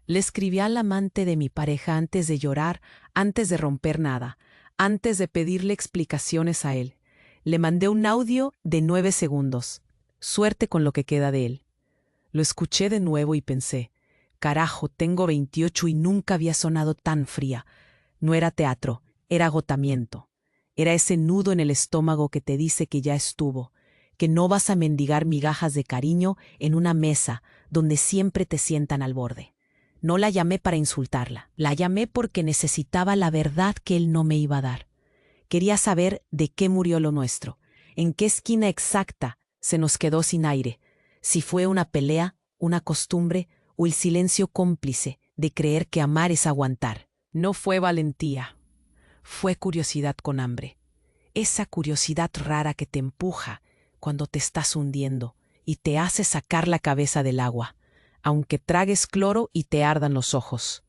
Le escribí al amante de mi pareja antes de llorar, antes de romper nada, antes de pedirle explicaciones a él. Le mandé un audio de 9 segundos. Suerte con lo que queda de él. Lo escuché de nuevo y pensé, carajo, tengo 28 y nunca había sonado tan fría. No era teatro, era agotamiento. Era ese nudo en el estómago que te dice que ya estuvo, que no vas a mendigar migajas de cariño en una mesa donde siempre te sientan al borde. No la llamé para insultarla, la llamé porque necesitaba la verdad que él no me iba a dar. Quería saber de qué murió lo nuestro, en qué esquina exacta se nos quedó sin aire, si fue una pelea, una costumbre o el silencio cómplice de creer que amar es aguantar. No fue valentía, fue curiosidad con hambre. Esa curiosidad rara que te empuja cuando te estás hundiendo y te hace sacar la cabeza del agua, aunque tragues cloro y te ardan los ojos.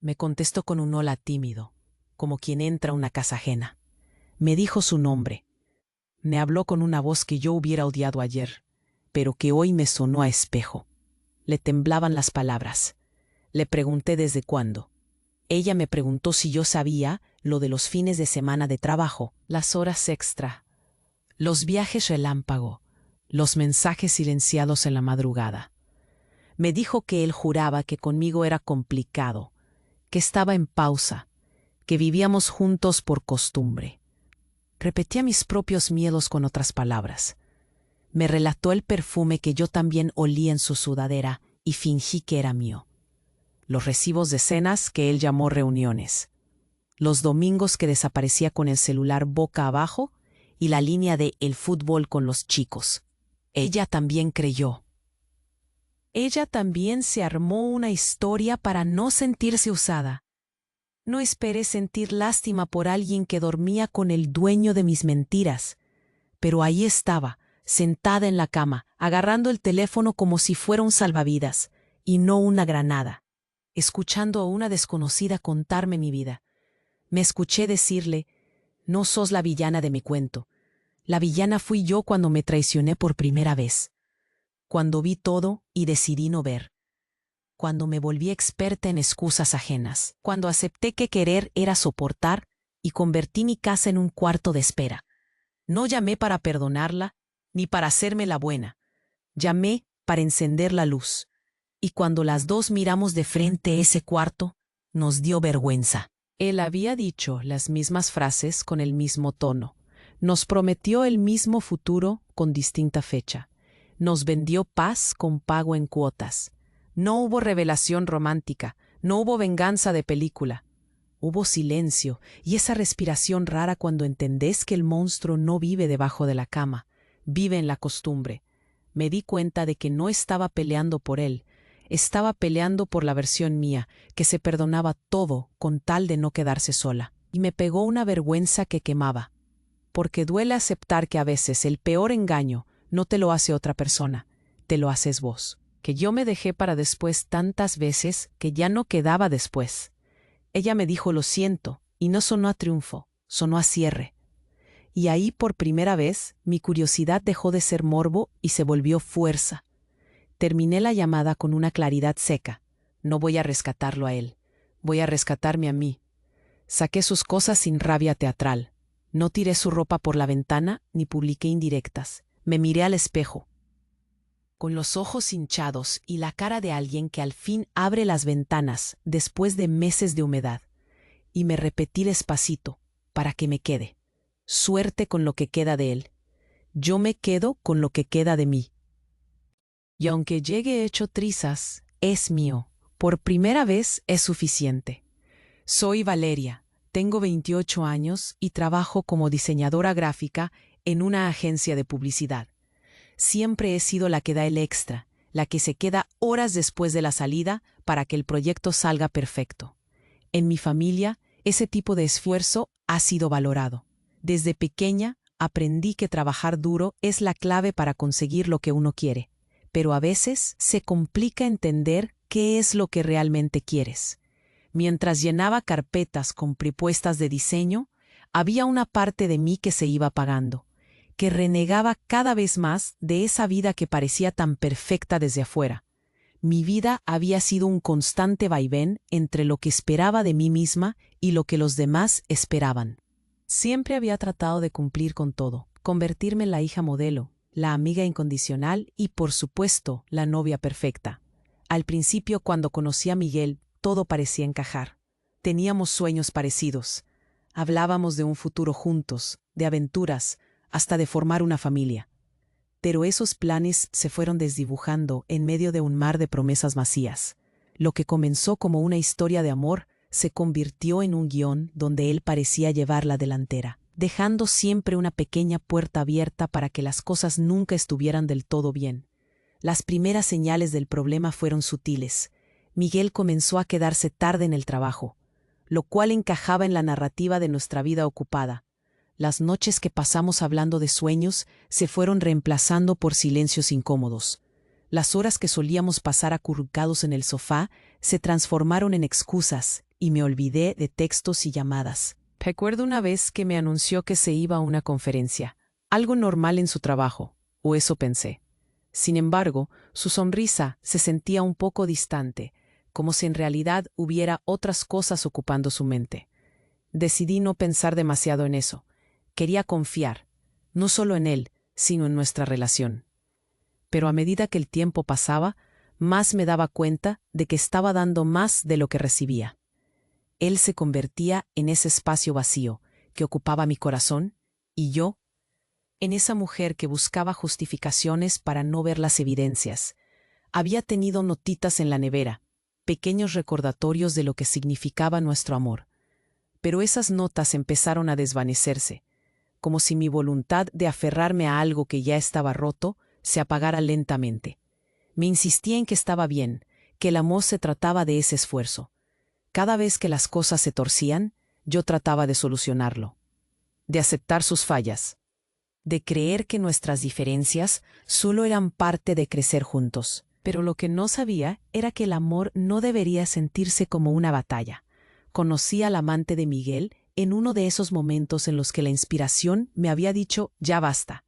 Me contestó con un hola tímido, como quien entra a una casa ajena. Me dijo su nombre. Me habló con una voz que yo hubiera odiado ayer, pero que hoy me sonó a espejo. Le temblaban las palabras. Le pregunté desde cuándo. Ella me preguntó si yo sabía lo de los fines de semana de trabajo, las horas extra, los viajes relámpago, los mensajes silenciados en la madrugada. Me dijo que él juraba que conmigo era complicado, que estaba en pausa, que vivíamos juntos por costumbre. Repetía mis propios miedos con otras palabras. Me relató el perfume que yo también olía en su sudadera y fingí que era mío. Los recibos de cenas que él llamó reuniones. Los domingos que desaparecía con el celular boca abajo y la línea de el fútbol con los chicos. Ella también creyó. Ella también se armó una historia para no sentirse usada. No esperé sentir lástima por alguien que dormía con el dueño de mis mentiras. Pero ahí estaba, sentada en la cama, agarrando el teléfono como si fuera un salvavidas, y no una granada, escuchando a una desconocida contarme mi vida. Me escuché decirle, no sos la villana de mi cuento. La villana fui yo cuando me traicioné por primera vez. Cuando vi todo y decidí no ver. Cuando me volví experta en excusas ajenas. Cuando acepté que querer era soportar y convertí mi casa en un cuarto de espera. No llamé para perdonarla, ni para hacerme la buena. Llamé para encender la luz. Y cuando las dos miramos de frente ese cuarto, nos dio vergüenza. Él había dicho las mismas frases con el mismo tono. Nos prometió el mismo futuro con distinta fecha. Nos vendió paz con pago en cuotas. No hubo revelación romántica, no hubo venganza de película. Hubo silencio y esa respiración rara cuando entendés que el monstruo no vive debajo de la cama, vive en la costumbre. Me di cuenta de que no estaba peleando por él, estaba peleando por la versión mía, que se perdonaba todo con tal de no quedarse sola. Y me pegó una vergüenza que quemaba. Porque duele aceptar que a veces el peor engaño no te lo hace otra persona, te lo haces vos. Que yo me dejé para después tantas veces que ya no quedaba después. Ella me dijo lo siento, y no sonó a triunfo, sonó a cierre. Y ahí por primera vez mi curiosidad dejó de ser morbo y se volvió fuerza. Terminé la llamada con una claridad seca. No voy a rescatarlo a él, voy a rescatarme a mí. Saqué sus cosas sin rabia teatral. No tiré su ropa por la ventana ni publiqué indirectas. Me miré al espejo. Con los ojos hinchados y la cara de alguien que al fin abre las ventanas después de meses de humedad. Y me repetí despacito, para que me quede. Suerte con lo que queda de él. Yo me quedo con lo que queda de mí. Y aunque llegue hecho trizas, es mío. Por primera vez es suficiente. Soy Valeria, tengo 28 años y trabajo como diseñadora gráfica en una agencia de publicidad. Siempre he sido la que da el extra, la que se queda horas después de la salida para que el proyecto salga perfecto. En mi familia, ese tipo de esfuerzo ha sido valorado. Desde pequeña aprendí que trabajar duro es la clave para conseguir lo que uno quiere, pero a veces se complica entender qué es lo que realmente quieres. Mientras llenaba carpetas con propuestas de diseño, había una parte de mí que se iba apagando, que renegaba cada vez más de esa vida que parecía tan perfecta desde afuera. Mi vida había sido un constante vaivén entre lo que esperaba de mí misma y lo que los demás esperaban. Siempre había tratado de cumplir con todo, convertirme en la hija modelo, la amiga incondicional y, por supuesto, la novia perfecta. Al principio, cuando conocí a Miguel, todo parecía encajar. Teníamos sueños parecidos. Hablábamos de un futuro juntos, de aventuras, hasta de formar una familia. Pero esos planes se fueron desdibujando en medio de un mar de promesas vacías. Lo que comenzó como una historia de amor se convirtió en un guión donde él parecía llevar la delantera, dejando siempre una pequeña puerta abierta para que las cosas nunca estuvieran del todo bien. Las primeras señales del problema fueron sutiles. Miguel comenzó a quedarse tarde en el trabajo, lo cual encajaba en la narrativa de nuestra vida ocupada. Las noches que pasamos hablando de sueños se fueron reemplazando por silencios incómodos. Las horas que solíamos pasar acurrucados en el sofá se transformaron en excusas y me olvidé de textos y llamadas. Recuerdo una vez que me anunció que se iba a una conferencia, algo normal en su trabajo, o eso pensé. Sin embargo, su sonrisa se sentía un poco distante, como si en realidad hubiera otras cosas ocupando su mente. Decidí no pensar demasiado en eso. Quería confiar, no solo en él, sino en nuestra relación. Pero a medida que el tiempo pasaba, más me daba cuenta de que estaba dando más de lo que recibía. Él se convertía en ese espacio vacío que ocupaba mi corazón, y yo, en esa mujer que buscaba justificaciones para no ver las evidencias. Había tenido notitas en la nevera, pequeños recordatorios de lo que significaba nuestro amor. Pero esas notas empezaron a desvanecerse, como si mi voluntad de aferrarme a algo que ya estaba roto se apagara lentamente. Me insistía en que estaba bien, que el amor se trataba de ese esfuerzo. Cada vez que las cosas se torcían, yo trataba de solucionarlo, de aceptar sus fallas, de creer que nuestras diferencias solo eran parte de crecer juntos. Pero lo que no sabía era que el amor no debería sentirse como una batalla. Conocí al amante de Miguel en uno de esos momentos en los que la inspiración me había dicho «ya basta».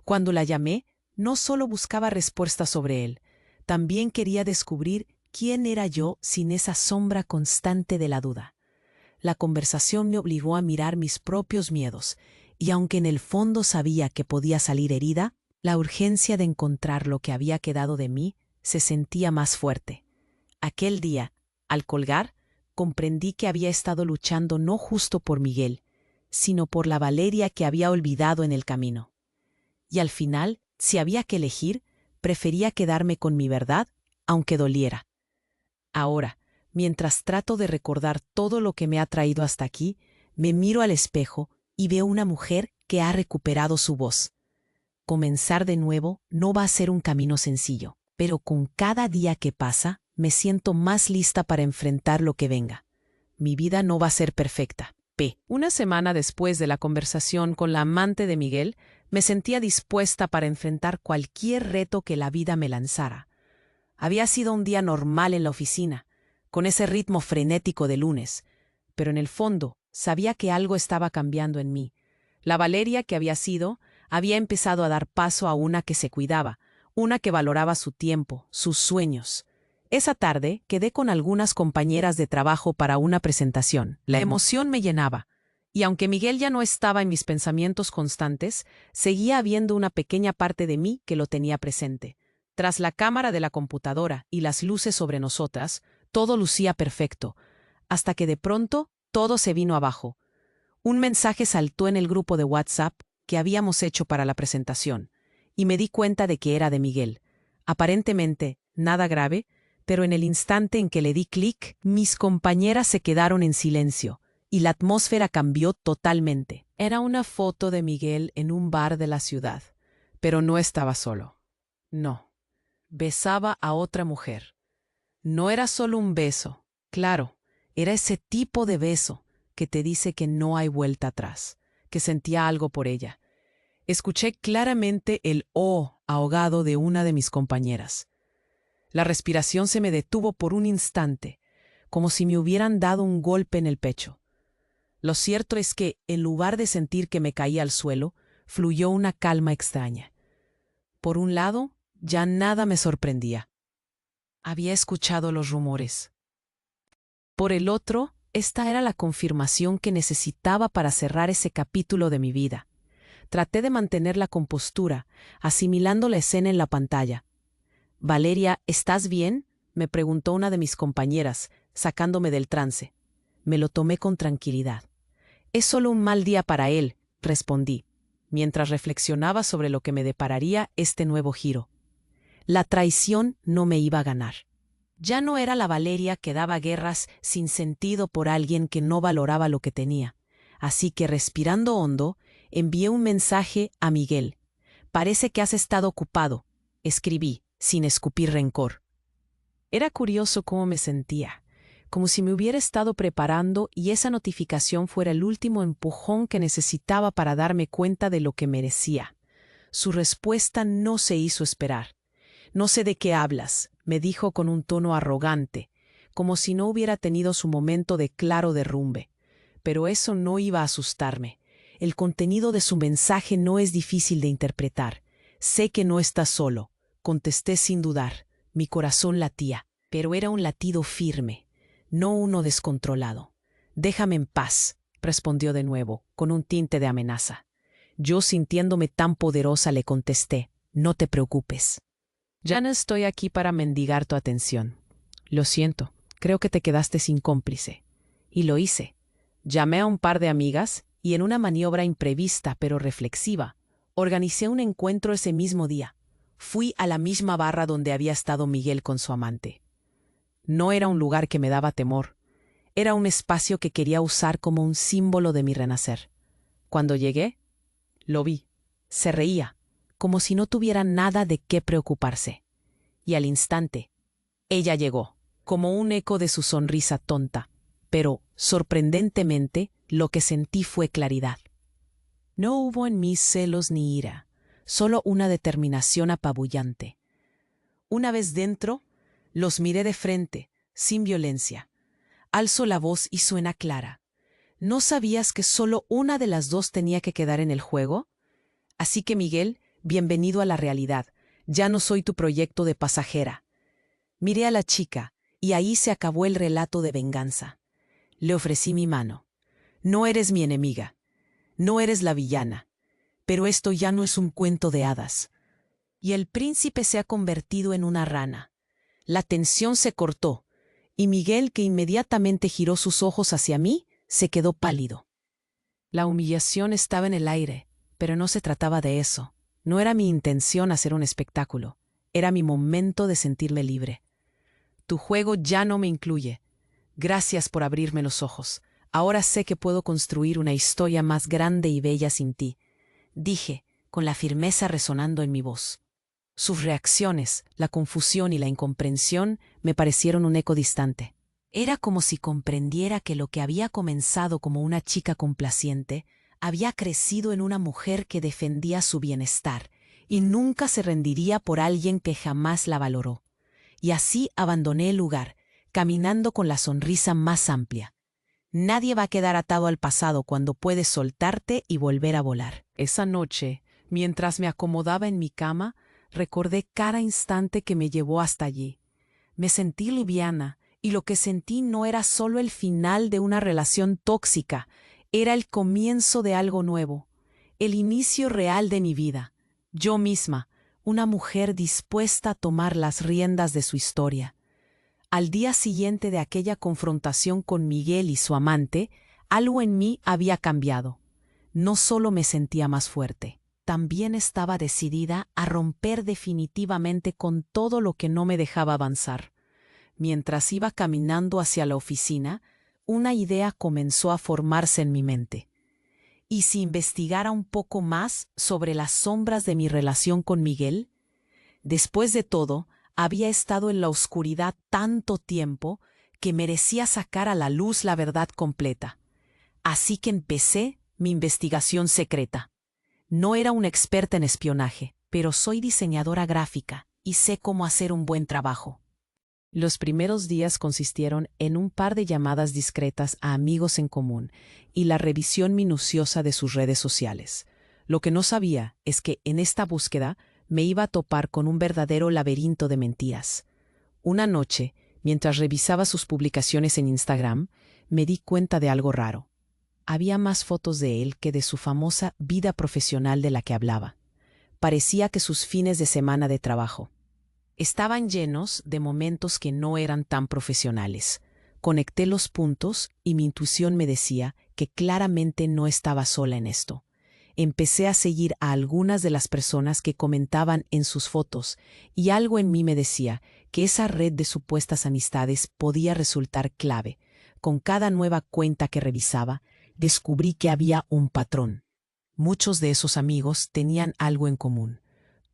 Cuando la llamé, no solo buscaba respuestas sobre él, también quería descubrir quién era yo sin esa sombra constante de la duda. La conversación me obligó a mirar mis propios miedos, y aunque en el fondo sabía que podía salir herida, la urgencia de encontrar lo que había quedado de mí se sentía más fuerte. Aquel día, al colgar, comprendí que había estado luchando no justo por Miguel, sino por la Valeria que había olvidado en el camino. Y al final, si había que elegir, prefería quedarme con mi verdad, aunque doliera. Ahora, mientras trato de recordar todo lo que me ha traído hasta aquí, me miro al espejo y veo una mujer que ha recuperado su voz. Comenzar de nuevo no va a ser un camino sencillo, pero con cada día que pasa, me siento más lista para enfrentar lo que venga. Mi vida no va a ser perfecta. Una semana después de la conversación con la amante de Miguel, me sentía dispuesta para enfrentar cualquier reto que la vida me lanzara. Había sido un día normal en la oficina, con ese ritmo frenético de lunes, pero en el fondo sabía que algo estaba cambiando en mí. La Valeria que había sido, había empezado a dar paso a una que se cuidaba, una que valoraba su tiempo, sus sueños. Esa tarde quedé con algunas compañeras de trabajo para una presentación. La emoción me llenaba, y aunque Miguel ya no estaba en mis pensamientos constantes, seguía habiendo una pequeña parte de mí que lo tenía presente. Tras la cámara de la computadora y las luces sobre nosotras, todo lucía perfecto, hasta que de pronto todo se vino abajo. Un mensaje saltó en el grupo de WhatsApp que habíamos hecho para la presentación, y me di cuenta de que era de Miguel. Aparentemente, nada grave, pero en el instante en que le di clic, mis compañeras se quedaron en silencio, y la atmósfera cambió totalmente. Era una foto de Miguel en un bar de la ciudad, pero no estaba solo. No, besaba a otra mujer. No era solo un beso, claro, era ese tipo de beso que te dice que no hay vuelta atrás, que sentía algo por ella. Escuché claramente el «oh» ahogado de una de mis compañeras. La respiración se me detuvo por un instante, como si me hubieran dado un golpe en el pecho. Lo cierto es que, en lugar de sentir que me caía al suelo, fluyó una calma extraña. Por un lado, ya nada me sorprendía. Había escuchado los rumores. Por el otro, esta era la confirmación que necesitaba para cerrar ese capítulo de mi vida. Traté de mantener la compostura, asimilando la escena en la pantalla. «Valeria, ¿estás bien?», me preguntó una de mis compañeras, sacándome del trance. Me lo tomé con tranquilidad. «Es solo un mal día para él», respondí, mientras reflexionaba sobre lo que me depararía este nuevo giro. La traición no me iba a ganar. Ya no era la Valeria que daba guerras sin sentido por alguien que no valoraba lo que tenía. Así que, respirando hondo, envié un mensaje a Miguel. «Parece que has estado ocupado», escribí, sin escupir rencor. Era curioso cómo me sentía, como si me hubiera estado preparando y esa notificación fuera el último empujón que necesitaba para darme cuenta de lo que merecía. Su respuesta no se hizo esperar. «No sé de qué hablas», me dijo con un tono arrogante, como si no hubiera tenido su momento de claro derrumbe. Pero eso no iba a asustarme. El contenido de su mensaje no es difícil de interpretar. «Sé que no estás solo», contesté sin dudar. Mi corazón latía, pero era un latido firme, no uno descontrolado. «Déjame en paz», respondió de nuevo, con un tinte de amenaza. Yo, sintiéndome tan poderosa, le contesté: «No te preocupes. Ya no estoy aquí para mendigar tu atención. Lo siento, creo que te quedaste sin cómplice». Y lo hice. Llamé a un par de amigas y, en una maniobra imprevista pero reflexiva, organicé un encuentro ese mismo día. Fui a la misma barra donde había estado Miguel con su amante. No era un lugar que me daba temor. Era un espacio que quería usar como un símbolo de mi renacer. Cuando llegué, lo vi. Se reía, como si no tuviera nada de qué preocuparse. Y al instante, ella llegó, como un eco de su sonrisa tonta. Pero, sorprendentemente, lo que sentí fue claridad. No hubo en mí celos ni ira, solo una determinación apabullante. Una vez dentro, los miré de frente, sin violencia. Alzo la voz y suena clara. ¿No sabías que solo una de las dos tenía que quedar en el juego? Así que, Miguel, bienvenido a la realidad. Ya no soy tu proyecto de pasajera. Miré a la chica, y ahí se acabó el relato de venganza. Le ofrecí mi mano. «No eres mi enemiga. No eres la villana. Pero esto ya no es un cuento de hadas». Y el príncipe se ha convertido en una rana. La tensión se cortó, y Miguel, que inmediatamente giró sus ojos hacia mí, se quedó pálido. La humillación estaba en el aire, pero no se trataba de eso. No era mi intención hacer un espectáculo. Era mi momento de sentirme libre. «Tu juego ya no me incluye. Gracias por abrirme los ojos. Ahora sé que puedo construir una historia más grande y bella sin ti», dije, con la firmeza resonando en mi voz. Sus reacciones, la confusión y la incomprensión me parecieron un eco distante. Era como si comprendiera que lo que había comenzado como una chica complaciente había crecido en una mujer que defendía su bienestar y nunca se rendiría por alguien que jamás la valoró. Y así abandoné el lugar, caminando con la sonrisa más amplia. Nadie va a quedar atado al pasado cuando puedes soltarte y volver a volar. Esa noche, mientras me acomodaba en mi cama, recordé cada instante que me llevó hasta allí. Me sentí liviana, y lo que sentí no era solo el final de una relación tóxica, era el comienzo de algo nuevo, el inicio real de mi vida. Yo misma, una mujer dispuesta a tomar las riendas de su historia. Al día siguiente de aquella confrontación con Miguel y su amante, algo en mí había cambiado. No solo me sentía más fuerte, también estaba decidida a romper definitivamente con todo lo que no me dejaba avanzar. Mientras iba caminando hacia la oficina, una idea comenzó a formarse en mi mente. ¿Y si investigara un poco más sobre las sombras de mi relación con Miguel? Después de todo, había estado en la oscuridad tanto tiempo que merecía sacar a la luz la verdad completa. Así que empecé mi investigación secreta. No era una experta en espionaje, pero soy diseñadora gráfica y sé cómo hacer un buen trabajo. Los primeros días consistieron en un par de llamadas discretas a amigos en común y la revisión minuciosa de sus redes sociales. Lo que no sabía es que en esta búsqueda me iba a topar con un verdadero laberinto de mentiras. Una noche, mientras revisaba sus publicaciones en Instagram, me di cuenta de algo raro. Había más fotos de él que de su famosa vida profesional de la que hablaba. Parecía que sus fines de semana de trabajo estaban llenos de momentos que no eran tan profesionales. Conecté los puntos y mi intuición me decía que claramente no estaba sola en esto. Empecé a seguir a algunas de las personas que comentaban en sus fotos y algo en mí me decía que esa red de supuestas amistades podía resultar clave. Con cada nueva cuenta que revisaba, descubrí que había un patrón. Muchos de esos amigos tenían algo en común.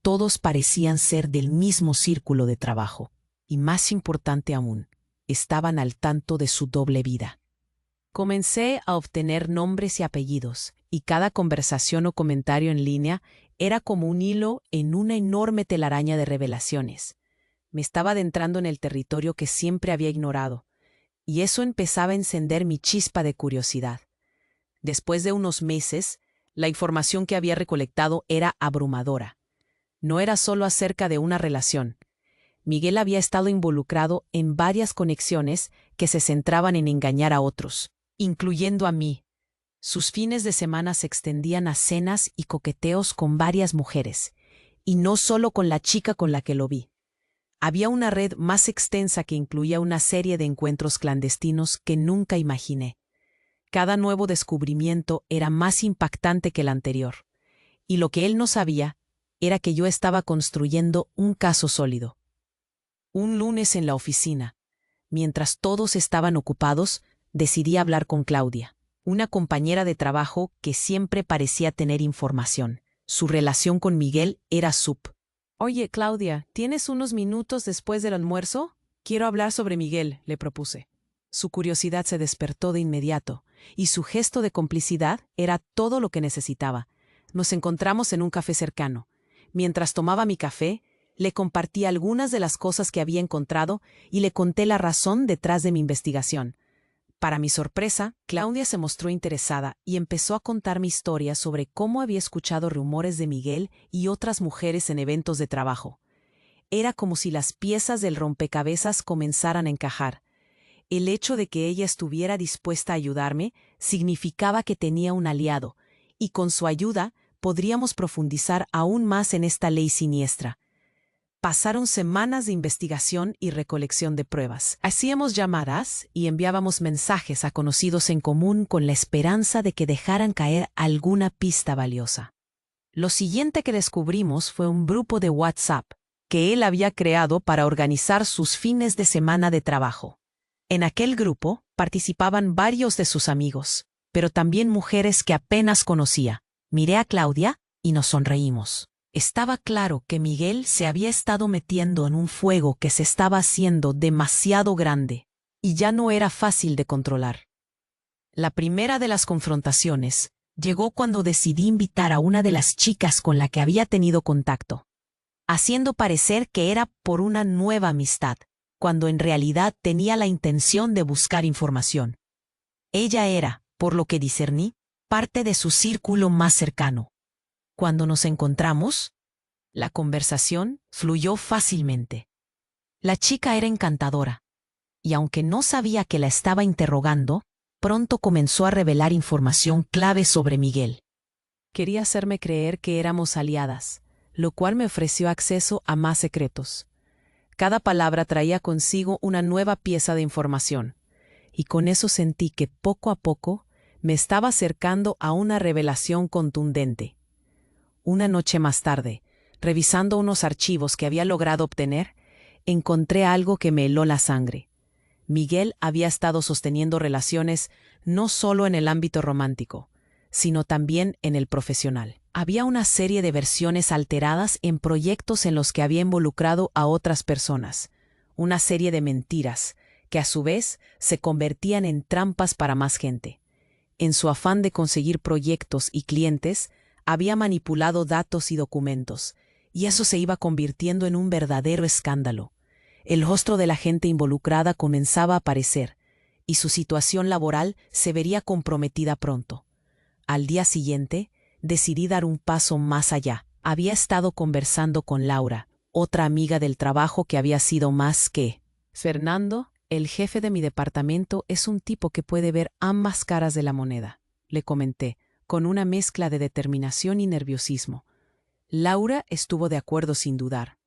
Todos parecían ser del mismo círculo de trabajo. Y más importante aún, estaban al tanto de su doble vida. Comencé a obtener nombres y apellidos, y cada conversación o comentario en línea era como un hilo en una enorme telaraña de revelaciones. Me estaba adentrando en el territorio que siempre había ignorado, y eso empezaba a encender mi chispa de curiosidad. Después de unos meses, la información que había recolectado era abrumadora. No era solo acerca de una relación. Miguel había estado involucrado en varias conexiones que se centraban en engañar a otros, incluyendo a mí. Sus fines de semana se extendían a cenas y coqueteos con varias mujeres, y no solo con la chica con la que lo vi. Había una red más extensa que incluía una serie de encuentros clandestinos que nunca imaginé. Cada nuevo descubrimiento era más impactante que el anterior, y lo que él no sabía era que yo estaba construyendo un caso sólido. Un lunes en la oficina, mientras todos estaban ocupados, decidí hablar con Claudia, una compañera de trabajo que siempre parecía tener información. Su relación con Miguel era Oye, Claudia, ¿tienes unos minutos después del almuerzo? Quiero hablar sobre Miguel, le propuse. Su curiosidad se despertó de inmediato, y su gesto de complicidad era todo lo que necesitaba. Nos encontramos en un café cercano. Mientras tomaba mi café, le compartí algunas de las cosas que había encontrado y le conté la razón detrás de mi investigación. Para mi sorpresa, Claudia se mostró interesada y empezó a contar mi historia sobre cómo había escuchado rumores de Miguel y otras mujeres en eventos de trabajo. Era como si las piezas del rompecabezas comenzaran a encajar. El hecho de que ella estuviera dispuesta a ayudarme significaba que tenía un aliado, y con su ayuda podríamos profundizar aún más en esta ley siniestra. Pasaron semanas de investigación y recolección de pruebas. Hacíamos llamadas y enviábamos mensajes a conocidos en común con la esperanza de que dejaran caer alguna pista valiosa. Lo siguiente que descubrimos fue un grupo de WhatsApp que él había creado para organizar sus fines de semana de trabajo. En aquel grupo participaban varios de sus amigos, pero también mujeres que apenas conocía. Miré a Claudia y nos sonreímos. Estaba claro que Miguel se había estado metiendo en un fuego que se estaba haciendo demasiado grande, y ya no era fácil de controlar. La primera de las confrontaciones llegó cuando decidí invitar a una de las chicas con la que había tenido contacto, haciendo parecer que era por una nueva amistad, cuando en realidad tenía la intención de buscar información. Ella era, por lo que discerní, parte de su círculo más cercano. Cuando nos encontramos, la conversación fluyó fácilmente. La chica era encantadora, y aunque no sabía que la estaba interrogando, pronto comenzó a revelar información clave sobre Miguel. Quería hacerme creer que éramos aliadas, lo cual me ofreció acceso a más secretos. Cada palabra traía consigo una nueva pieza de información, y con eso sentí que poco a poco me estaba acercando a una revelación contundente. Una noche más tarde, revisando unos archivos que había logrado obtener, encontré algo que me heló la sangre. Miguel había estado sosteniendo relaciones no solo en el ámbito romántico, sino también en el profesional. Había una serie de versiones alteradas en proyectos en los que había involucrado a otras personas, una serie de mentiras que a su vez se convertían en trampas para más gente. En su afán de conseguir proyectos y clientes, había manipulado datos y documentos, y eso se iba convirtiendo en un verdadero escándalo. El rostro de la gente involucrada comenzaba a aparecer, y su situación laboral se vería comprometida pronto. Al día siguiente, decidí dar un paso más allá. Había estado conversando con Laura, otra amiga del trabajo que había sido más que Fernando, el jefe de mi departamento, es un tipo que puede ver ambas caras de la moneda, le comenté, con una mezcla de determinación y nerviosismo. Laura estuvo de acuerdo sin dudar.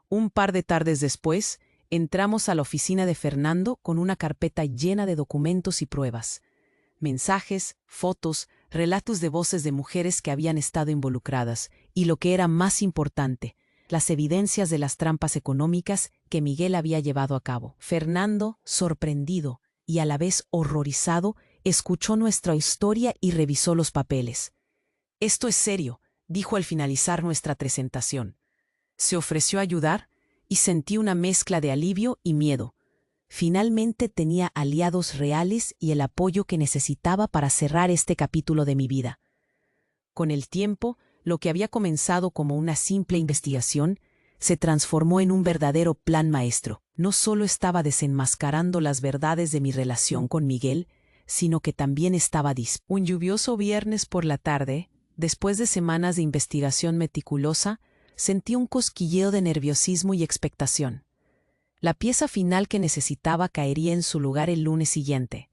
Un par de tardes después, entramos a la oficina de Fernando con una carpeta llena de documentos y pruebas. Mensajes, fotos, relatos de voces de mujeres que habían estado involucradas y, lo que era más importante, las evidencias de las trampas económicas que Miguel había llevado a cabo. Fernando, sorprendido y a la vez horrorizado, escuchó nuestra historia y revisó los papeles. «Esto es serio», dijo al finalizar nuestra presentación. Se ofreció a ayudar y sentí una mezcla de alivio y miedo. Finalmente tenía aliados reales y el apoyo que necesitaba para cerrar este capítulo de mi vida. Con el tiempo, lo que había comenzado como una simple investigación se transformó en un verdadero plan maestro. No solo estaba desenmascarando las verdades de mi relación con Miguel, sino que también estaba Un lluvioso viernes por la tarde, después de semanas de investigación meticulosa, sentí un cosquilleo de nerviosismo y expectación. La pieza final que necesitaba caería en su lugar el lunes siguiente,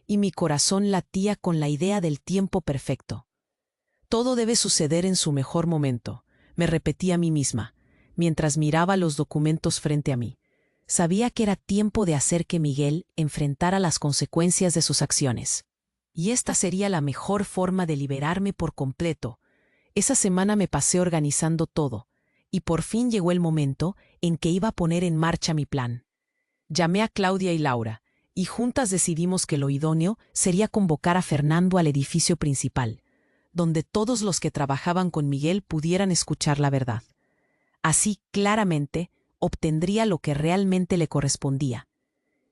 y mi corazón latía con la idea del tiempo perfecto. Todo debe suceder en su mejor momento, me repetí a mí misma, mientras miraba los documentos frente a mí. Sabía que era tiempo de hacer que Miguel enfrentara las consecuencias de sus acciones. Y esta sería la mejor forma de liberarme por completo. Esa semana me pasé organizando todo, y por fin llegó el momento en que iba a poner en marcha mi plan. Llamé a Claudia y Laura, y juntas decidimos que lo idóneo sería convocar a Fernando al edificio principal, donde todos los que trabajaban con Miguel pudieran escuchar la verdad. Así, claramente, obtendría lo que realmente le correspondía.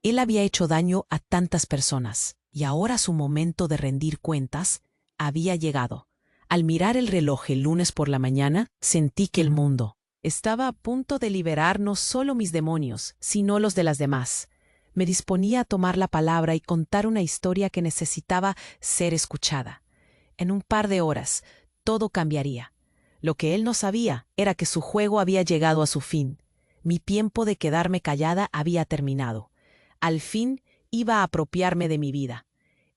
Él había hecho daño a tantas personas, y ahora su momento de rendir cuentas había llegado. Al mirar el reloj el lunes por la mañana, sentí que el mundo estaba a punto de liberar no solo mis demonios, sino los de las demás. Me disponía a tomar la palabra y contar una historia que necesitaba ser escuchada. En un par de horas, todo cambiaría. Lo que él no sabía era que su juego había llegado a su fin. Mi tiempo de quedarme callada había terminado. Al fin iba a apropiarme de mi vida.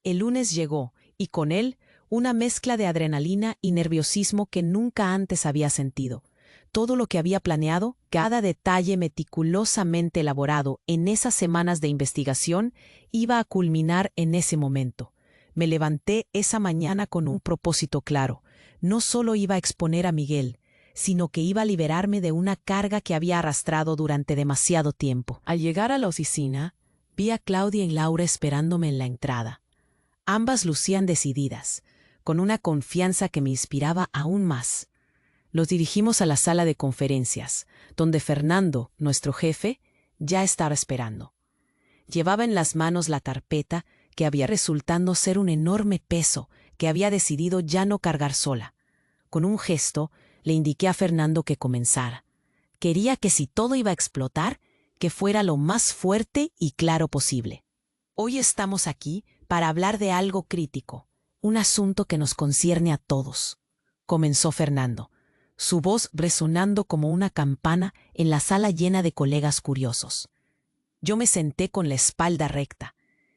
El lunes llegó, y con él una mezcla de adrenalina y nerviosismo que nunca antes había sentido. Todo lo que había planeado, cada detalle meticulosamente elaborado en esas semanas de investigación, iba a culminar en ese momento. Me levanté esa mañana con un propósito claro. No solo iba a exponer a Miguel, sino que iba a liberarme de una carga que había arrastrado durante demasiado tiempo. Al llegar a la oficina, vi a Claudia y Laura esperándome en la entrada. Ambas lucían decididas, con una confianza que me inspiraba aún más. Los dirigimos a la sala de conferencias, donde Fernando, nuestro jefe, ya estaba esperando. Llevaba en las manos la carpeta que había resultado ser un enorme peso que había decidido ya no cargar sola. Con un gesto, le indiqué a Fernando que comenzara. Quería que si todo iba a explotar, que fuera lo más fuerte y claro posible. Hoy estamos aquí para hablar de algo crítico, un asunto que nos concierne a todos, comenzó Fernando, su voz resonando como una campana en la sala llena de colegas curiosos. Yo me senté con la espalda recta,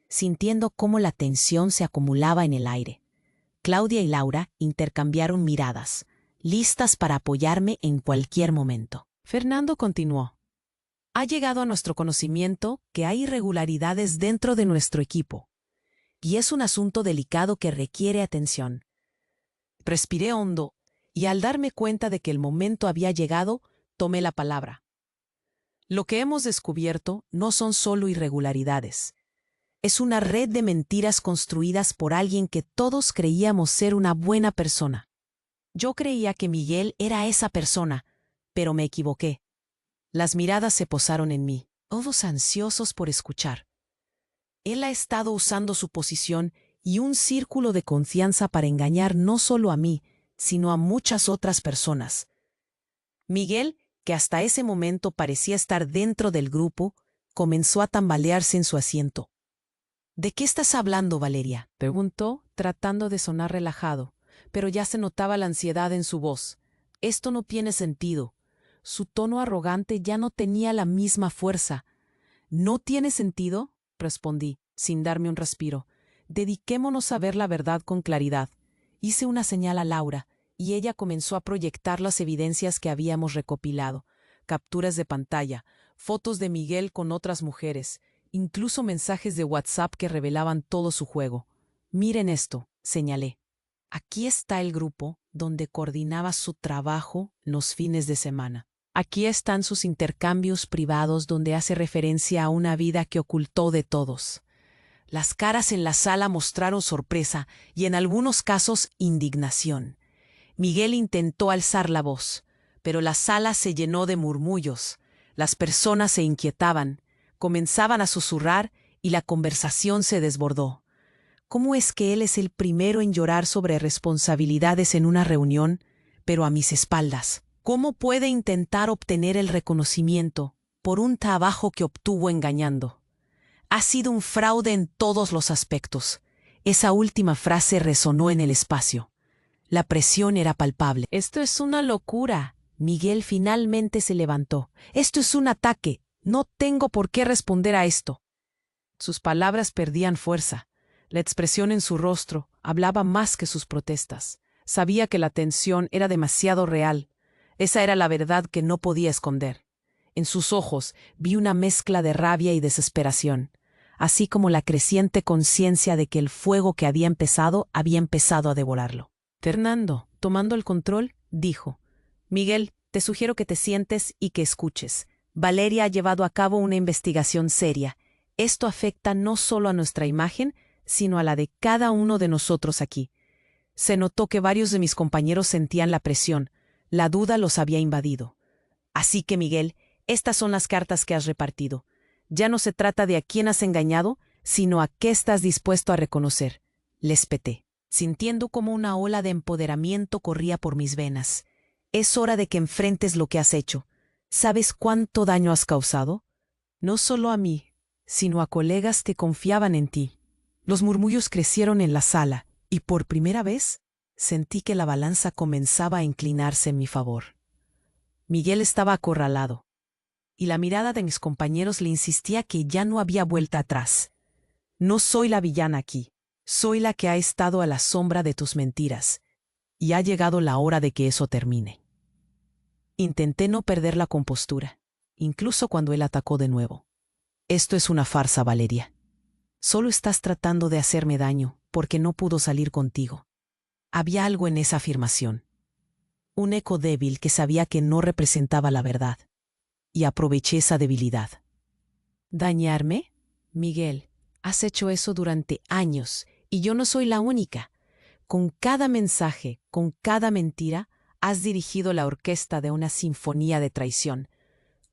sintiendo cómo la tensión se acumulaba en el aire. Claudia y Laura intercambiaron miradas, listas para apoyarme en cualquier momento. Fernando continuó. Ha llegado a nuestro conocimiento que hay irregularidades dentro de nuestro equipo, y es un asunto delicado que requiere atención. Respiré hondo, y al darme cuenta de que el momento había llegado, tomé la palabra. Lo que hemos descubierto no son solo irregularidades. Es una red de mentiras construidas por alguien que todos creíamos ser una buena persona. Yo creía que Miguel era esa persona, pero me equivoqué. Las miradas se posaron en mí, todos ansiosos por escuchar. Él ha estado usando su posición y un círculo de confianza para engañar no solo a mí, sino a muchas otras personas. Miguel, que hasta ese momento parecía estar dentro del grupo, comenzó a tambalearse en su asiento. ¿De qué estás hablando, Valeria?, preguntó, tratando de sonar relajado, pero ya se notaba la ansiedad en su voz. Esto no tiene sentido. Su tono arrogante ya no tenía la misma fuerza. No tiene sentido, respondí, sin darme un respiro. Dediquémonos a ver la verdad con claridad. Hice una señal a Laura, y ella comenzó a proyectar las evidencias que habíamos recopilado, capturas de pantalla, fotos de Miguel con otras mujeres, incluso mensajes de WhatsApp que revelaban todo su juego. Miren esto, señalé. Aquí está el grupo donde coordinaba su trabajo los fines de semana. Aquí están sus intercambios privados donde hace referencia a una vida que ocultó de todos. Las caras en la sala mostraron sorpresa y en algunos casos indignación. Miguel intentó alzar la voz, pero la sala se llenó de murmullos. Las personas se inquietaban, comenzaban a susurrar y la conversación se desbordó. ¿Cómo es que él es el primero en llorar sobre responsabilidades en una reunión, pero a mis espaldas? ¿Cómo puede intentar obtener el reconocimiento por un trabajo que obtuvo engañando? Ha sido un fraude en todos los aspectos. Esa última frase resonó en el espacio. La presión era palpable. Esto es una locura. Miguel finalmente se levantó. Esto es un ataque. No tengo por qué responder a esto. Sus palabras perdían fuerza. La expresión en su rostro hablaba más que sus protestas. Sabía que la tensión era demasiado real. Esa era la verdad que no podía esconder. En sus ojos vi una mezcla de rabia y desesperación, así como la creciente conciencia de que el fuego que había empezado a devorarlo. Fernando, tomando el control, dijo: Miguel, te sugiero que te sientes y que escuches. Valeria ha llevado a cabo una investigación seria. Esto afecta no solo a nuestra imagen, sino a la de cada uno de nosotros aquí. Se notó que varios de mis compañeros sentían la presión. La duda los había invadido. Así que, Miguel, estas son las cartas que has repartido. Ya no se trata de a quién has engañado, sino a qué estás dispuesto a reconocer. Les peté, sintiendo como una ola de empoderamiento corría por mis venas. Es hora de que enfrentes lo que has hecho. ¿Sabes cuánto daño has causado? No solo a mí, sino a colegas que confiaban en ti. Los murmullos crecieron en la sala, y por primera vez sentí que la balanza comenzaba a inclinarse en mi favor. Miguel estaba acorralado, y la mirada de mis compañeros le insistía que ya no había vuelta atrás. No soy la villana aquí, soy la que ha estado a la sombra de tus mentiras, y ha llegado la hora de que eso termine. Intenté no perder la compostura, incluso cuando él atacó de nuevo. Esto es una farsa, Valeria. Solo estás tratando de hacerme daño porque no pudo salir contigo. Había algo en esa afirmación. Un eco débil que sabía que no representaba la verdad. Y aproveché esa debilidad. ¿Dañarme? Miguel, has hecho eso durante años y yo no soy la única. Con cada mensaje, con cada mentira, has dirigido la orquesta de una sinfonía de traición.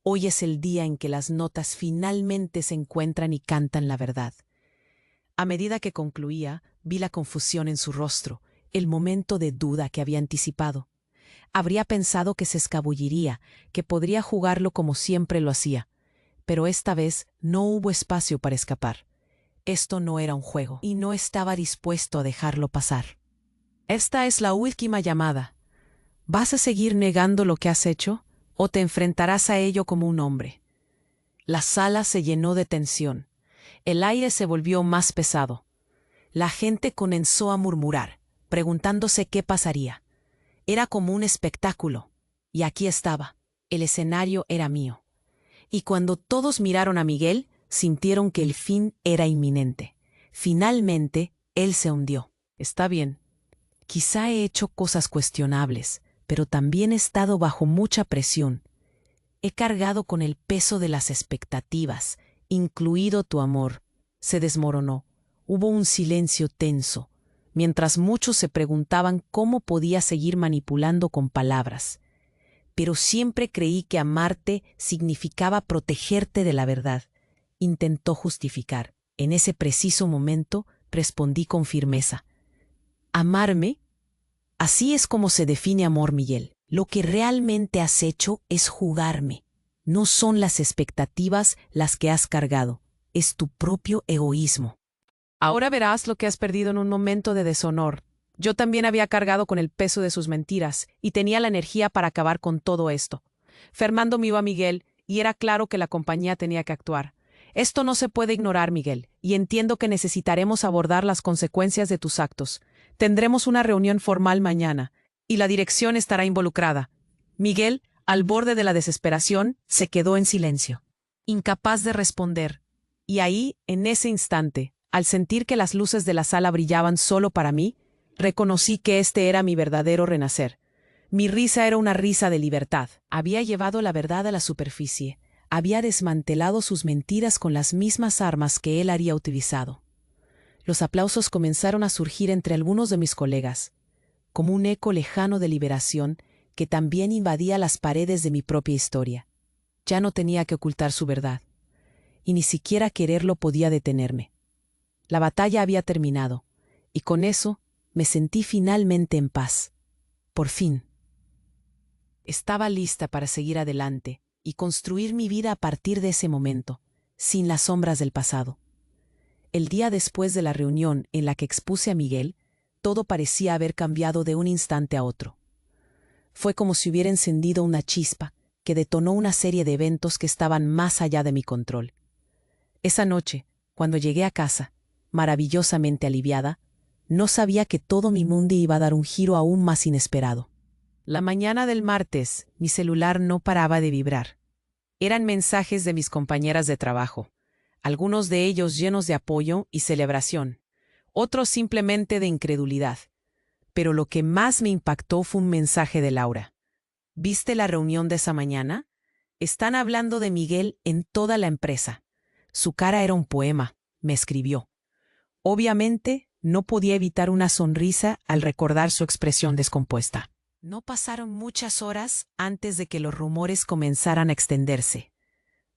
Hoy es el día en que las notas finalmente se encuentran y cantan la verdad. A medida que concluía, vi la confusión en su rostro, el momento de duda que había anticipado. Habría pensado que se escabulliría, que podría jugarlo como siempre lo hacía. Pero esta vez no hubo espacio para escapar. Esto no era un juego, y no estaba dispuesto a dejarlo pasar. Esta es la última llamada. ¿Vas a seguir negando lo que has hecho, o te enfrentarás a ello como un hombre? La sala se llenó de tensión. El aire se volvió más pesado. La gente comenzó a murmurar, preguntándose qué pasaría. Era como un espectáculo, y aquí estaba. El escenario era mío. Y cuando todos miraron a Miguel, sintieron que el fin era inminente. Finalmente, él se hundió. Está bien. Quizá he hecho cosas cuestionables, pero también he estado bajo mucha presión. He cargado con el peso de las expectativas, incluido tu amor. Se desmoronó. Hubo un silencio tenso, mientras muchos se preguntaban cómo podía seguir manipulando con palabras. Pero siempre creí que amarte significaba protegerte de la verdad. Intentó justificar. En ese preciso momento respondí con firmeza. ¿Amarme? Así es como se define amor, Miguel. Lo que realmente has hecho es jugarme. No son las expectativas las que has cargado, es tu propio egoísmo. Ahora verás lo que has perdido en un momento de deshonor. Yo también había cargado con el peso de sus mentiras y tenía la energía para acabar con todo esto. Fernando miró a Miguel y era claro que la compañía tenía que actuar. Esto no se puede ignorar, Miguel, y entiendo que necesitaremos abordar las consecuencias de tus actos. Tendremos una reunión formal mañana, y la dirección estará involucrada. Miguel, al borde de la desesperación, se quedó en silencio, incapaz de responder. Y ahí, en ese instante, al sentir que las luces de la sala brillaban solo para mí, reconocí que este era mi verdadero renacer. Mi risa era una risa de libertad. Había llevado la verdad a la superficie. Había desmantelado sus mentiras con las mismas armas que él había utilizado. Los aplausos comenzaron a surgir entre algunos de mis colegas, como un eco lejano de liberación que también invadía las paredes de mi propia historia. Ya no tenía que ocultar su verdad, y ni siquiera quererlo podía detenerme. La batalla había terminado, y con eso me sentí finalmente en paz. Por fin. Estaba lista para seguir adelante y construir mi vida a partir de ese momento, sin las sombras del pasado. El día después de la reunión en la que expuse a Miguel, todo parecía haber cambiado de un instante a otro. Fue como si hubiera encendido una chispa que detonó una serie de eventos que estaban más allá de mi control. Esa noche, cuando llegué a casa, maravillosamente aliviada, no sabía que todo mi mundo iba a dar un giro aún más inesperado. La mañana del martes, mi celular no paraba de vibrar. Eran mensajes de mis compañeras de trabajo, algunos de ellos llenos de apoyo y celebración, otros simplemente de incredulidad. Pero lo que más me impactó fue un mensaje de Laura. ¿Viste la reunión de esa mañana? Están hablando de Miguel en toda la empresa. Su cara era un poema, me escribió. Obviamente, no podía evitar una sonrisa al recordar su expresión descompuesta. No pasaron muchas horas antes de que los rumores comenzaran a extenderse,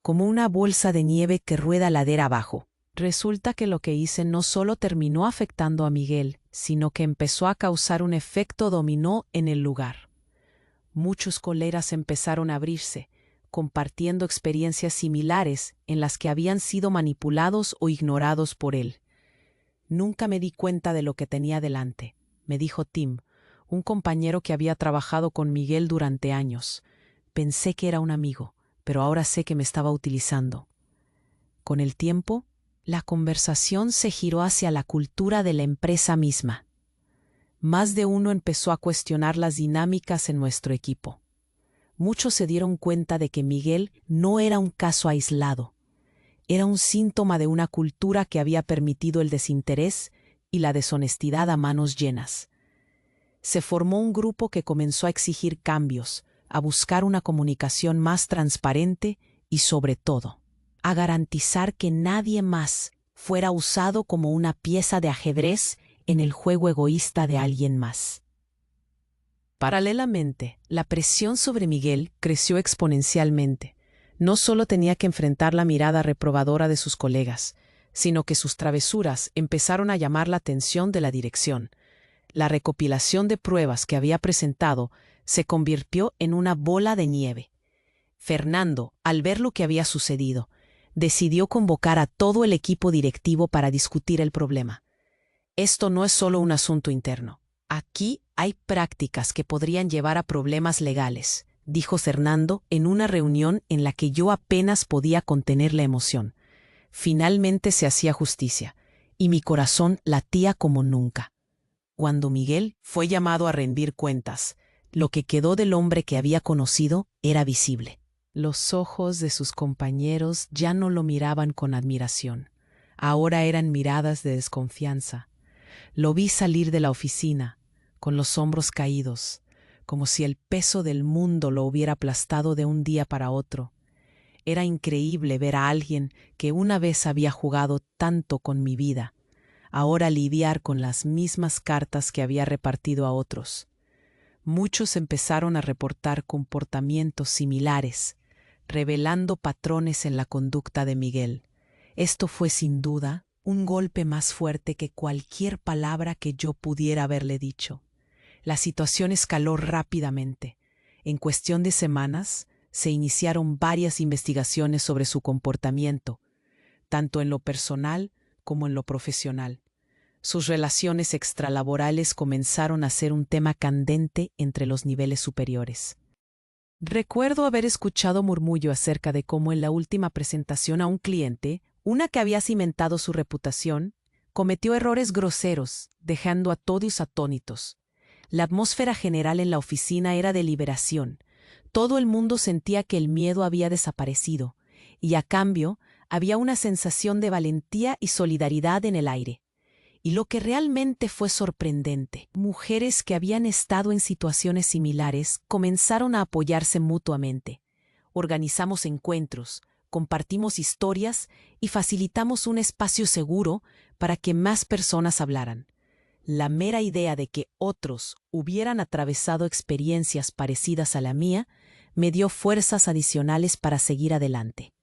como una bolsa de nieve que rueda ladera abajo. Resulta que lo que hice no solo terminó afectando a Miguel, sino que empezó a causar un efecto dominó en el lugar. Muchos colegas empezaron a abrirse, compartiendo experiencias similares en las que habían sido manipulados o ignorados por él. Nunca me di cuenta de lo que tenía delante, me dijo Tim, un compañero que había trabajado con Miguel durante años. Pensé que era un amigo, pero ahora sé que me estaba utilizando. Con el tiempo, la conversación se giró hacia la cultura de la empresa misma. Más de uno empezó a cuestionar las dinámicas en nuestro equipo. Muchos se dieron cuenta de que Miguel no era un caso aislado. Era un síntoma de una cultura que había permitido el desinterés y la deshonestidad a manos llenas. Se formó un grupo que comenzó a exigir cambios, a buscar una comunicación más transparente y, sobre todo, a garantizar que nadie más fuera usado como una pieza de ajedrez en el juego egoísta de alguien más. Paralelamente, la presión sobre Miguel creció exponencialmente. No solo tenía que enfrentar la mirada reprobadora de sus colegas, sino que sus travesuras empezaron a llamar la atención de la dirección. La recopilación de pruebas que había presentado se convirtió en una bola de nieve. Fernando, al ver lo que había sucedido, decidió convocar a todo el equipo directivo para discutir el problema. Esto no es solo un asunto interno. Aquí hay prácticas que podrían llevar a problemas legales, dijo Fernando en una reunión en la que yo apenas podía contener la emoción. Finalmente se hacía justicia, y mi corazón latía como nunca. Cuando Miguel fue llamado a rendir cuentas, lo que quedó del hombre que había conocido era visible. Los ojos de sus compañeros ya no lo miraban con admiración. Ahora eran miradas de desconfianza. Lo vi salir de la oficina, con los hombros caídos, como si el peso del mundo lo hubiera aplastado de un día para otro. Era increíble ver a alguien que una vez había jugado tanto con mi vida, ahora lidiar con las mismas cartas que había repartido a otros. Muchos empezaron a reportar comportamientos similares, revelando patrones en la conducta de Miguel. Esto fue sin duda un golpe más fuerte que cualquier palabra que yo pudiera haberle dicho. La situación escaló rápidamente. En cuestión de semanas, se iniciaron varias investigaciones sobre su comportamiento, tanto en lo personal como en lo profesional. Sus relaciones extralaborales comenzaron a ser un tema candente entre los niveles superiores. Recuerdo haber escuchado murmullo acerca de cómo en la última presentación a un cliente Una que había cimentado su reputación, cometió errores groseros, dejando a todos atónitos. La atmósfera general en la oficina era de liberación. Todo el mundo sentía que el miedo había desaparecido, y a cambio había una sensación de valentía y solidaridad en el aire. Y lo que realmente fue sorprendente, mujeres que habían estado en situaciones similares comenzaron a apoyarse mutuamente. Organizamos encuentros, compartimos historias y facilitamos un espacio seguro para que más personas hablaran. La mera idea de que otros hubieran atravesado experiencias parecidas a la mía me dio fuerzas adicionales para seguir adelante.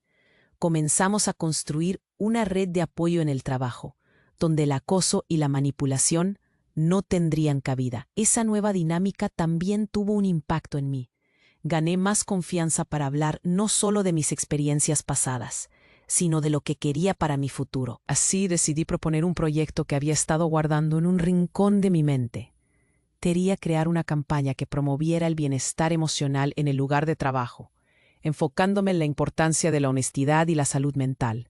Comenzamos a construir una red de apoyo en el trabajo, donde el acoso y la manipulación no tendrían cabida. Esa nueva dinámica también tuvo un impacto en mí. Gané más confianza para hablar no solo de mis experiencias pasadas, sino de lo que quería para mi futuro. Así decidí proponer un proyecto que había estado guardando en un rincón de mi mente. Quería crear una campaña que promoviera el bienestar emocional en el lugar de trabajo, enfocándome en la importancia de la honestidad y la salud mental.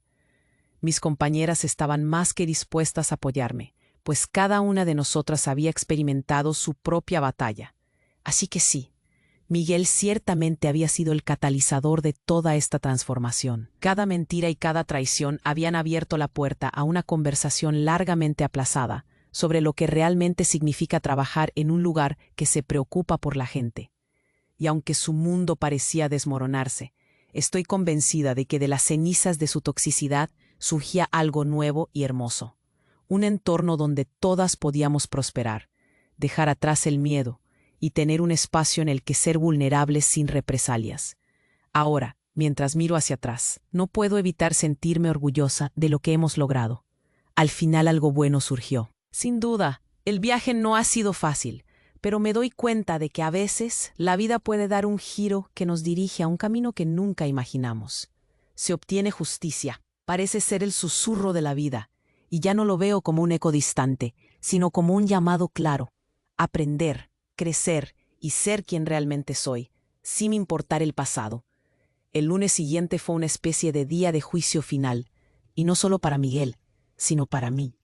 Mis compañeras estaban más que dispuestas a apoyarme, pues cada una de nosotras había experimentado su propia batalla. Así que sí, Miguel ciertamente había sido el catalizador de toda esta transformación. Cada mentira y cada traición habían abierto la puerta a una conversación largamente aplazada sobre lo que realmente significa trabajar en un lugar que se preocupa por la gente. Y aunque su mundo parecía desmoronarse, estoy convencida de que de las cenizas de su toxicidad surgía algo nuevo y hermoso. Un entorno donde todas podíamos prosperar, dejar atrás el miedo, y tener un espacio en el que ser vulnerables sin represalias. Ahora, mientras miro hacia atrás, no puedo evitar sentirme orgullosa de lo que hemos logrado. Al final algo bueno surgió. Sin duda, el viaje no ha sido fácil, pero me doy cuenta de que a veces la vida puede dar un giro que nos dirige a un camino que nunca imaginamos. Se obtiene justicia, parece ser el susurro de la vida, y ya no lo veo como un eco distante, sino como un llamado claro. Aprender, crecer y ser quien realmente soy, sin importar el pasado. El lunes siguiente fue una especie de día de juicio final, y no solo para Miguel, sino para mí.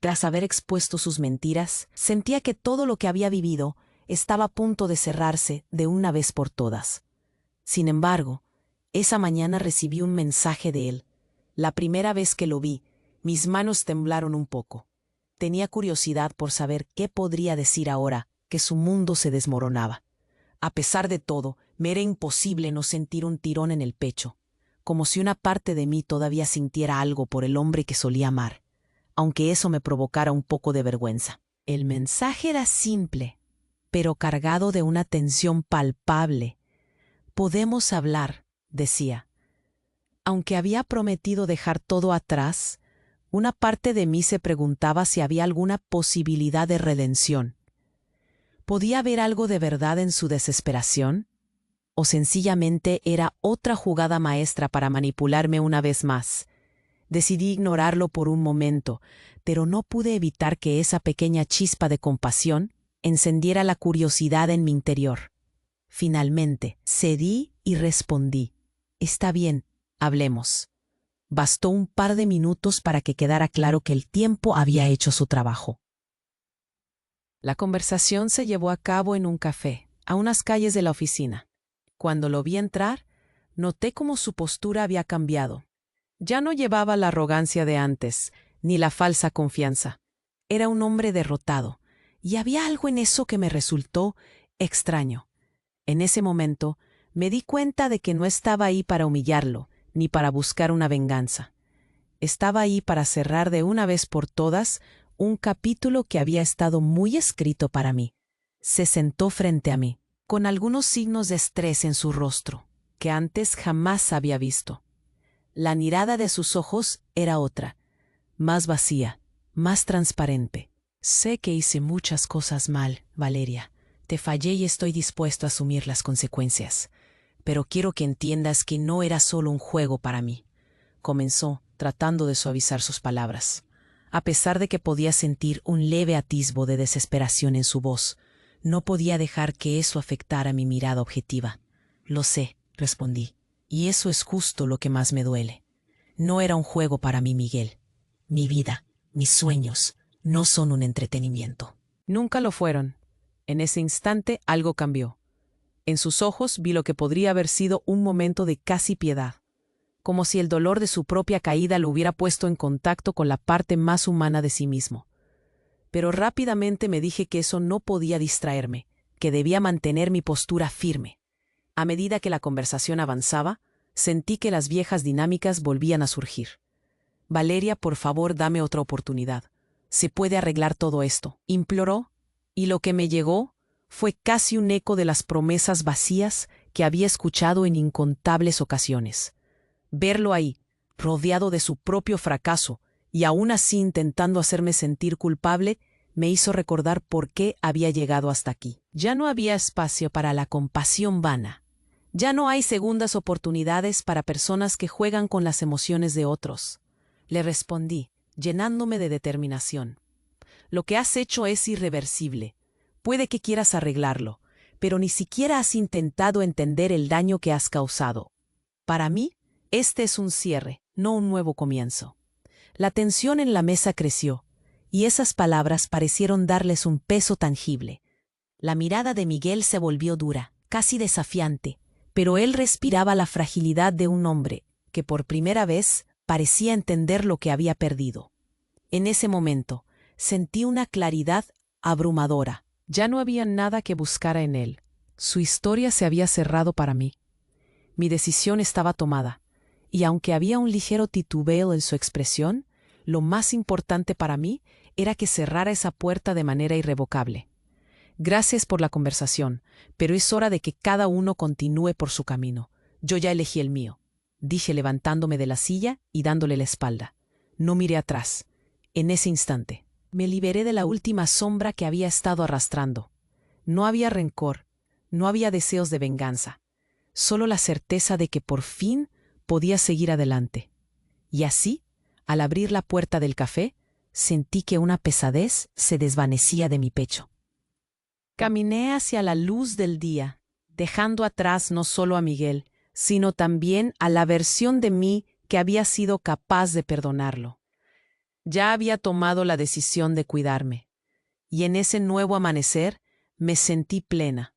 Tras haber expuesto sus mentiras, sentía que todo lo que había vivido estaba a punto de cerrarse de una vez por todas. Sin embargo, esa mañana recibí un mensaje de él. La primera vez que lo vi, mis manos temblaron un poco. Tenía curiosidad por saber qué podría decir ahora que su mundo se desmoronaba. A pesar de todo, me era imposible no sentir un tirón en el pecho, como si una parte de mí todavía sintiera algo por el hombre que solía amar, aunque eso me provocara un poco de vergüenza. El mensaje era simple, pero cargado de una tensión palpable. Podemos hablar, decía. Aunque había prometido dejar todo atrás, una parte de mí se preguntaba si había alguna posibilidad de redención. ¿Podía haber algo de verdad en su desesperación? ¿O sencillamente era otra jugada maestra para manipularme una vez más? Decidí ignorarlo por un momento, pero no pude evitar que esa pequeña chispa de compasión encendiera la curiosidad en mi interior. Finalmente, cedí y respondí. Está bien, hablemos. Bastó un par de minutos para que quedara claro que el tiempo había hecho su trabajo. La conversación se llevó a cabo en un café, a unas calles de la oficina. Cuando lo vi entrar, noté cómo su postura había cambiado. Ya no llevaba la arrogancia de antes, ni la falsa confianza. Era un hombre derrotado, y había algo en eso que me resultó extraño. En ese momento, me di cuenta de que no estaba ahí para humillarlo, ni para buscar una venganza. Estaba ahí para cerrar de una vez por todas un capítulo que había estado muy escrito para mí. Se sentó frente a mí, con algunos signos de estrés en su rostro, que antes jamás había visto. La mirada de sus ojos era otra, más vacía, más transparente. Sé que hice muchas cosas mal, Valeria. Te fallé y estoy dispuesto a asumir las consecuencias. Pero quiero que entiendas que no era solo un juego para mí. Comenzó, tratando de suavizar sus palabras. A pesar de que podía sentir un leve atisbo de desesperación en su voz, no podía dejar que eso afectara mi mirada objetiva. Lo sé, respondí, y eso es justo lo que más me duele. No era un juego para mí, Miguel. Mi vida, mis sueños, no son un entretenimiento. Nunca lo fueron. En ese instante algo cambió. En sus ojos vi lo que podría haber sido un momento de casi piedad, como si el dolor de su propia caída lo hubiera puesto en contacto con la parte más humana de sí mismo. Pero rápidamente me dije que eso no podía distraerme, que debía mantener mi postura firme. A medida que la conversación avanzaba, sentí que las viejas dinámicas volvían a surgir. Valeria, por favor, dame otra oportunidad. Se puede arreglar todo esto, imploró, y lo que me llegó fue casi un eco de las promesas vacías que había escuchado en incontables ocasiones. Verlo ahí, rodeado de su propio fracaso, y aún así intentando hacerme sentir culpable, me hizo recordar por qué había llegado hasta aquí. Ya no había espacio para la compasión vana. Ya no hay segundas oportunidades para personas que juegan con las emociones de otros. Le respondí, llenándome de determinación. Lo que has hecho es irreversible. Puede que quieras arreglarlo, pero ni siquiera has intentado entender el daño que has causado. Para mí, este es un cierre, no un nuevo comienzo. La tensión en la mesa creció, y esas palabras parecieron darles un peso tangible. La mirada de Miguel se volvió dura, casi desafiante, pero él respiraba la fragilidad de un hombre que por primera vez parecía entender lo que había perdido. En ese momento, sentí una claridad abrumadora. Ya no había nada que buscara en él. Su historia se había cerrado para mí. Mi decisión estaba tomada, y aunque había un ligero titubeo en su expresión, lo más importante para mí era que cerrara esa puerta de manera irrevocable. Gracias por la conversación, pero es hora de que cada uno continúe por su camino. Yo ya elegí el mío, dije levantándome de la silla y dándole la espalda. No miré atrás. En ese instante, me liberé de la última sombra que había estado arrastrando. No había rencor, no había deseos de venganza, solo la certeza de que por fin podía seguir adelante. Y así, al abrir la puerta del café, sentí que una pesadez se desvanecía de mi pecho. Caminé hacia la luz del día, dejando atrás no solo a Miguel, sino también a la versión de mí que había sido capaz de perdonarlo. Ya había tomado la decisión de cuidarme, y en ese nuevo amanecer me sentí plena,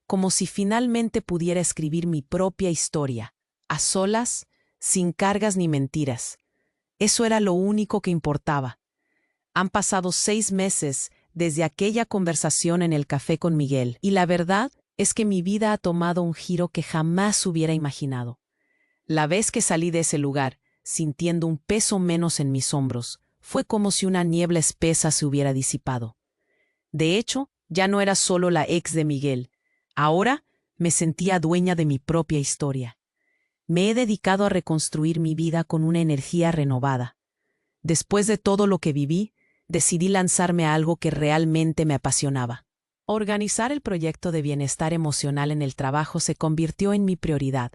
como si finalmente pudiera escribir mi propia historia, a solas, sin cargas ni mentiras. Eso era lo único que importaba. Han pasado 6 meses desde aquella conversación en el café con Miguel, y la verdad es que mi vida ha tomado un giro que jamás hubiera imaginado. La vez que salí de ese lugar, sintiendo un peso menos en mis hombros, fue como si una niebla espesa se hubiera disipado. De hecho, ya no era solo la ex de Miguel. Ahora me sentía dueña de mi propia historia. Me he dedicado a reconstruir mi vida con una energía renovada. Después de todo lo que viví, decidí lanzarme a algo que realmente me apasionaba. Organizar el proyecto de bienestar emocional en el trabajo se convirtió en mi prioridad.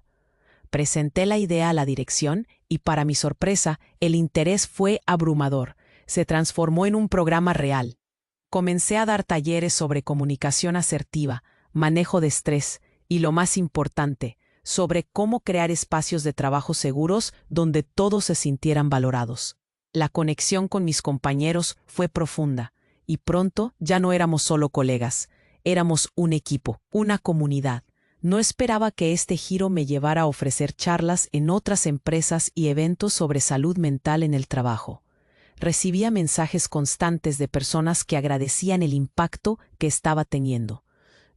Presenté la idea a la dirección y, para mi sorpresa, el interés fue abrumador. Se transformó en un programa real. Comencé a dar talleres sobre comunicación asertiva, manejo de estrés y, lo más importante, sobre cómo crear espacios de trabajo seguros donde todos se sintieran valorados. La conexión con mis compañeros fue profunda, y pronto ya no éramos solo colegas, éramos un equipo, una comunidad. No esperaba que este giro me llevara a ofrecer charlas en otras empresas y eventos sobre salud mental en el trabajo. Recibía mensajes constantes de personas que agradecían el impacto que estaba teniendo.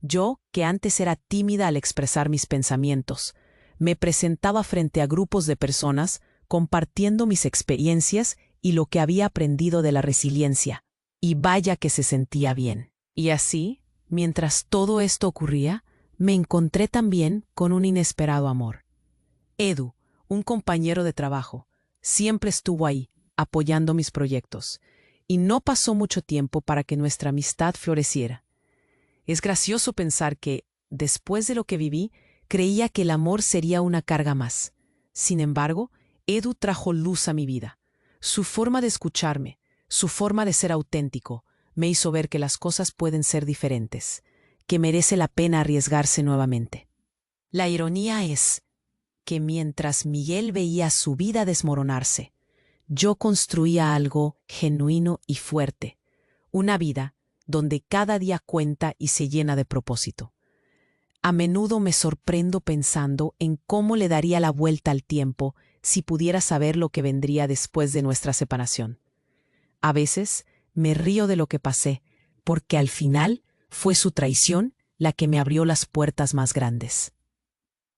Yo, que antes era tímida al expresar mis pensamientos, me presentaba frente a grupos de personas compartiendo mis experiencias y lo que había aprendido de la resiliencia. Y vaya que se sentía bien. Y así, mientras todo esto ocurría, me encontré también con un inesperado amor. Edu, un compañero de trabajo, siempre estuvo ahí, apoyando mis proyectos, y no pasó mucho tiempo para que nuestra amistad floreciera. Es gracioso pensar que, después de lo que viví, creía que el amor sería una carga más. Sin embargo, Edu trajo luz a mi vida. Su forma de escucharme, su forma de ser auténtico, me hizo ver que las cosas pueden ser diferentes, que merece la pena arriesgarse nuevamente. La ironía es que mientras Miguel veía su vida desmoronarse, yo construía algo genuino y fuerte, una vida donde cada día cuenta y se llena de propósito. A menudo me sorprendo pensando en cómo le daría la vuelta al tiempo si pudiera saber lo que vendría después de nuestra separación. A veces me río de lo que pasé, porque al final fue su traición la que me abrió las puertas más grandes.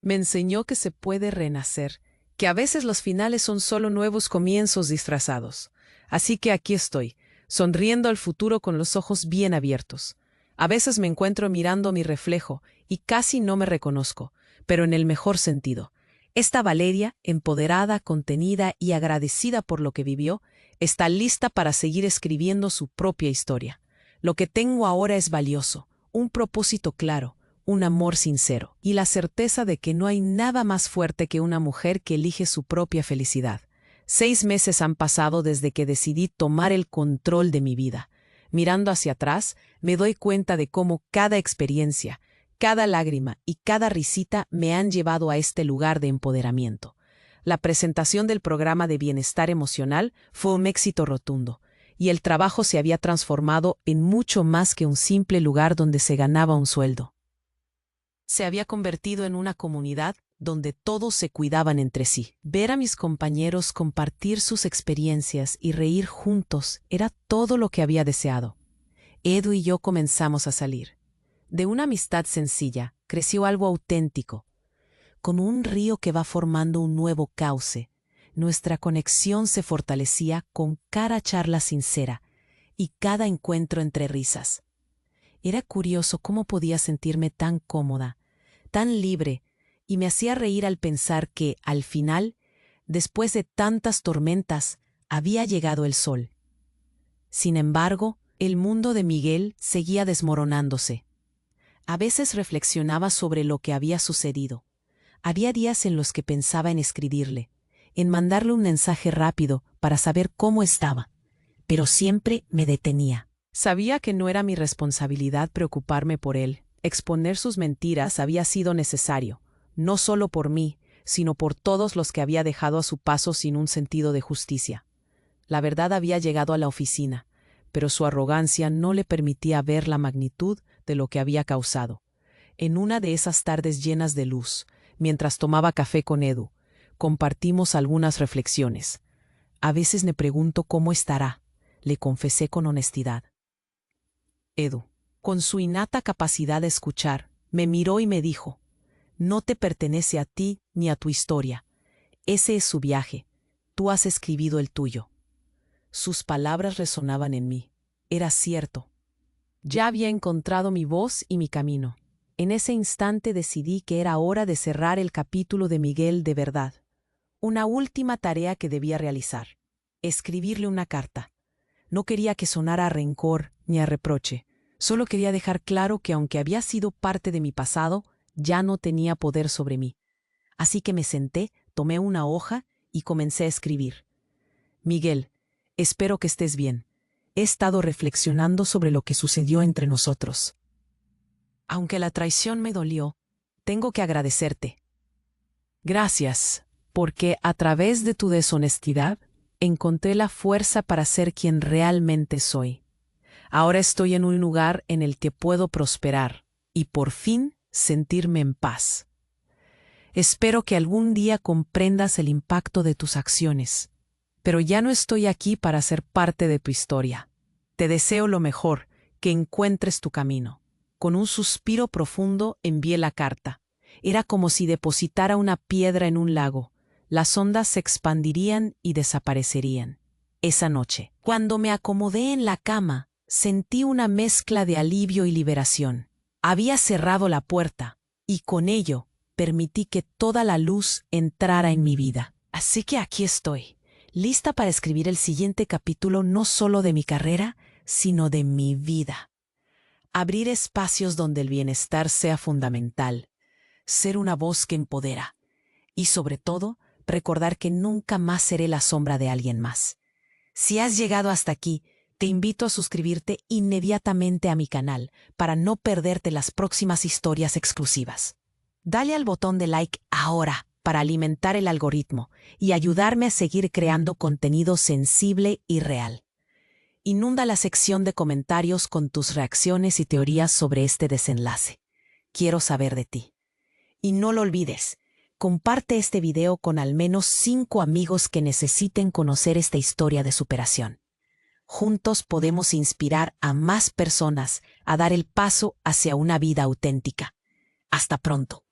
Me enseñó que se puede renacer, que a veces los finales son solo nuevos comienzos disfrazados. Así que aquí estoy, sonriendo al futuro con los ojos bien abiertos. A veces me encuentro mirando mi reflejo y casi no me reconozco, pero en el mejor sentido. Esta Valeria, empoderada, contenida y agradecida por lo que vivió, está lista para seguir escribiendo su propia historia. Lo que tengo ahora es valioso, un propósito claro, un amor sincero y la certeza de que no hay nada más fuerte que una mujer que elige su propia felicidad. 6 meses han pasado desde que decidí tomar el control de mi vida. Mirando hacia atrás, me doy cuenta de cómo cada experiencia, cada lágrima y cada risita me han llevado a este lugar de empoderamiento. La presentación del programa de bienestar emocional fue un éxito rotundo, y el trabajo se había transformado en mucho más que un simple lugar donde se ganaba un sueldo. Se había convertido en una comunidad donde todos se cuidaban entre sí. Ver a mis compañeros compartir sus experiencias y reír juntos era todo lo que había deseado. Edu y yo comenzamos a salir. De una amistad sencilla creció algo auténtico. Como un río que va formando un nuevo cauce, nuestra conexión se fortalecía con cada charla sincera y cada encuentro entre risas. Era curioso cómo podía sentirme tan cómoda, tan libre, y me hacía reír al pensar que, al final, después de tantas tormentas, había llegado el sol. Sin embargo, el mundo de Miguel seguía desmoronándose. A veces reflexionaba sobre lo que había sucedido. Había días en los que pensaba en escribirle, en mandarle un mensaje rápido para saber cómo estaba, pero siempre me detenía. Sabía que no era mi responsabilidad preocuparme por él. Exponer sus mentiras había sido necesario, no solo por mí, sino por todos los que había dejado a su paso sin un sentido de justicia. La verdad había llegado a la oficina, pero su arrogancia no le permitía ver la magnitud de lo que había causado. En una de esas tardes llenas de luz, mientras tomaba café con Edu, compartimos algunas reflexiones. A veces me pregunto cómo estará, le confesé con honestidad. Edu, con su innata capacidad de escuchar, me miró y me dijo: «No te pertenece a ti ni a tu historia. Ese es su viaje. Tú has escribido el tuyo». Sus palabras resonaban en mí. Era cierto. Ya había encontrado mi voz y mi camino. En ese instante decidí que era hora de cerrar el capítulo de Miguel de verdad. Una última tarea que debía realizar: escribirle una carta. No quería que sonara a rencor ni a reproche. Solo quería dejar claro que aunque había sido parte de mi pasado, ya no tenía poder sobre mí. Así que me senté, tomé una hoja y comencé a escribir. Miguel, espero que estés bien. He estado reflexionando sobre lo que sucedió entre nosotros. Aunque la traición me dolió, tengo que agradecerte. Gracias, porque a través de tu deshonestidad encontré la fuerza para ser quien realmente soy. Ahora estoy en un lugar en el que puedo prosperar y por fin sentirme en paz. Espero que algún día comprendas el impacto de tus acciones, pero ya no estoy aquí para ser parte de tu historia. Te deseo lo mejor, que encuentres tu camino. Con un suspiro profundo envié la carta. Era como si depositara una piedra en un lago. Las ondas se expandirían y desaparecerían. Esa noche, cuando me acomodé en la cama, sentí una mezcla de alivio y liberación. Había cerrado la puerta, y con ello permití que toda la luz entrara en mi vida. Así que aquí estoy, lista para escribir el siguiente capítulo no solo de mi carrera, sino de mi vida. Abrir espacios donde el bienestar sea fundamental, ser una voz que empodera, y sobre todo, recordar que nunca más seré la sombra de alguien más. Si has llegado hasta aquí, te invito a suscribirte inmediatamente a mi canal para no perderte las próximas historias exclusivas. Dale al botón de like ahora para alimentar el algoritmo y ayudarme a seguir creando contenido sensible y real. Inunda la sección de comentarios con tus reacciones y teorías sobre este desenlace. Quiero saber de ti. Y no lo olvides, comparte este video con al menos 5 amigos que necesiten conocer esta historia de superación. Juntos podemos inspirar a más personas a dar el paso hacia una vida auténtica. Hasta pronto.